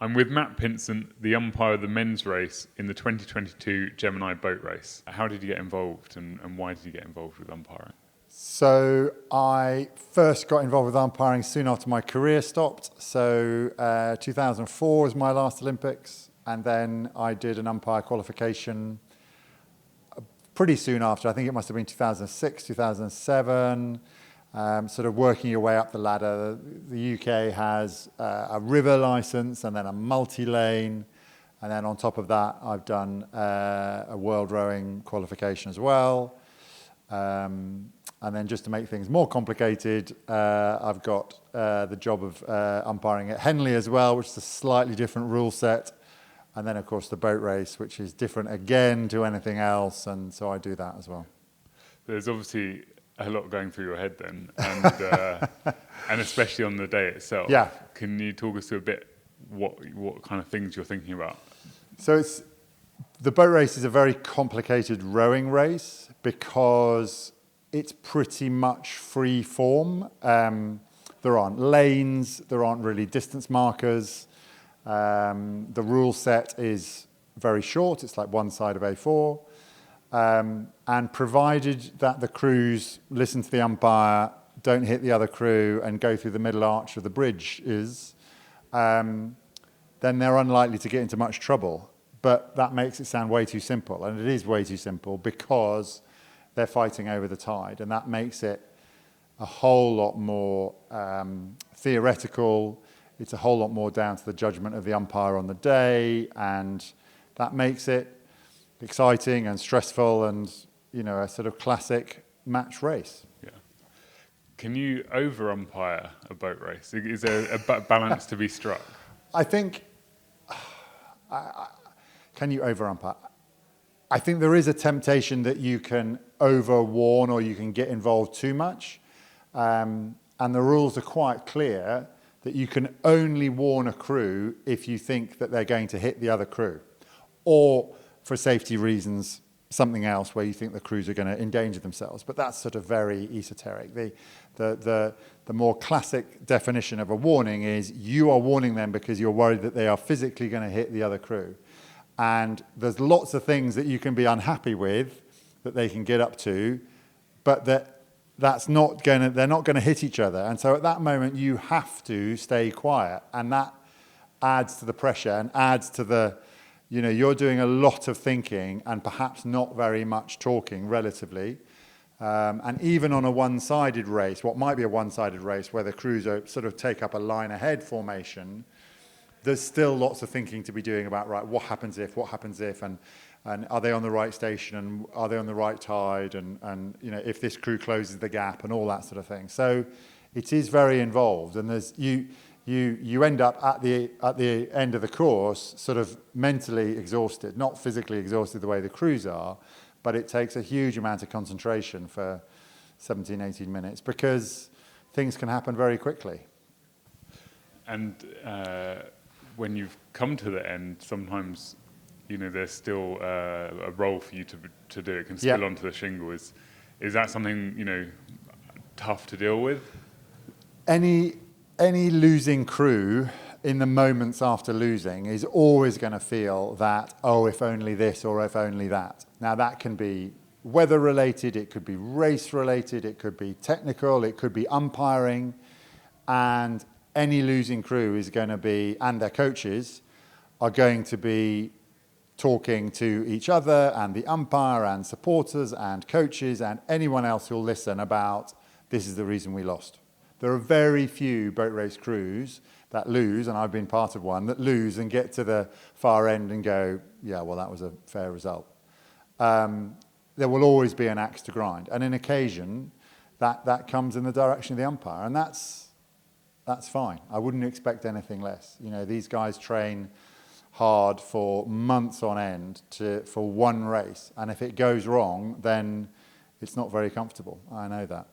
I'm with Matt Pinsent, the umpire of the men's race in the 2022 Gemini boat race. How did you get involved and why did you get involved with umpiring? So I first got involved with umpiring soon after my career stopped. So 2004 was my last Olympics, and then I did an umpire qualification pretty soon after. I think it must have been 2006, 2007, sort of working your way up the ladder. The UK has a river license and then a multi-lane. And then on top of that, I've done a world rowing qualification as well. And then just to make things more complicated, I've got the job of umpiring at Henley as well, which is a slightly different rule set. And then, of course, the boat race, which is different again to anything else. And so I do that as well. There's obviously a lot going through your head then, and especially on the day itself. Yeah. Can you talk us through a bit what kind of things you're thinking about? So the boat race is a very complicated rowing race because it's pretty much free form. There aren't lanes, there aren't really distance markers. The rule set is very short, it's like one side of A4. And provided that the crews listen to the umpire, don't hit the other crew and go through the middle arch of the bridge then they're unlikely to get into much trouble. But that makes it sound way too simple, and it is way too simple because they're fighting over the tide, and that makes it a whole lot more theoretical. It's a whole lot more down to the judgment of the umpire on the day, and that makes it exciting and stressful and, a sort of classic match race. Yeah. Can you over-umpire a boat race? Is there a balance to be struck? I think, can you over-umpire? I think there is a temptation that you can over-warn or you can get involved too much. And the rules are quite clear that you can only warn a crew if you think that they're going to hit the other crew. Or, for safety reasons, something else where you think the crews are going to endanger themselves. But that's sort of very esoteric. The more classic definition of a warning is you are warning them because you're worried that they are physically going to hit the other crew. And there's lots of things that you can be unhappy with that they can get up to, but they're not going to hit each other. And so at that moment, you have to stay quiet. And that adds to the pressure and adds to the, you're doing a lot of thinking and perhaps not very much talking relatively. And even on a one-sided race, what might be a one-sided race where the crews are sort of take up a line ahead formation, there's still lots of thinking to be doing about, right, what happens if, and are they on the right station, and are they on the right tide, and if this crew closes the gap, and all that sort of thing. So it is very involved, and there's you end up at the end of the course sort of mentally exhausted, not physically exhausted the way the crews are, but it takes a huge amount of concentration for 17, 18 minutes because things can happen very quickly. And when you've come to the end, sometimes there's still a role for you to do. It can spill onto the shingle. Is that something tough to deal with? Any losing crew in the moments after losing is always going to feel that, oh, if only this or if only that. Now that can be weather related, it could be race related, it could be technical, it could be umpiring, and any losing crew is going to be, and their coaches are going to be talking to each other and the umpire and supporters and coaches and anyone else who'll listen about, this is the reason we lost. There are very few boat race crews that lose, and I've been part of one, that lose and get to the far end and go, yeah, well, that was a fair result. There will always be an axe to grind. And in occasion, that comes in the direction of the umpire, and that's fine. I wouldn't expect anything less. These guys train hard for months on end for one race, and if it goes wrong, then it's not very comfortable. I know that.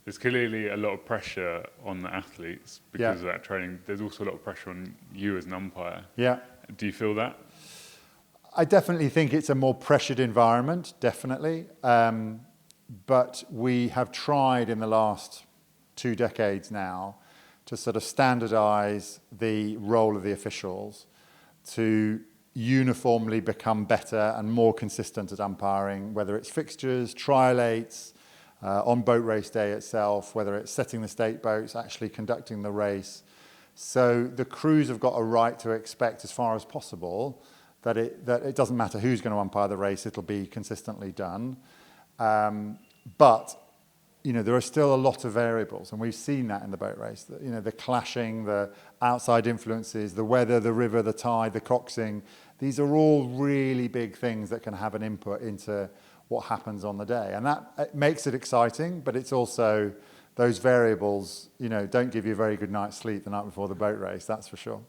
There's clearly a lot of pressure on the athletes because of that training. There's also a lot of pressure on you as an umpire. Yeah. Do you feel that? I definitely think it's a more pressured environment, definitely. But we have tried in the last 2 decades now to sort of standardise the role of the officials, to uniformly become better and more consistent at umpiring, whether it's fixtures, trial eights, on boat race day itself, whether it's setting the stake boats, actually conducting the race. So the crews have got a right to expect, as far as possible, that it doesn't matter who's going to umpire the race, it'll be consistently done. But there are still a lot of variables, and we've seen that in the boat race. The clashing, the outside influences, the weather, the river, the tide, the coxing. These are all really big things that can have an input into what happens on the day. And that makes it exciting, but it's also those variables, don't give you a very good night's sleep the night before the boat race, that's for sure.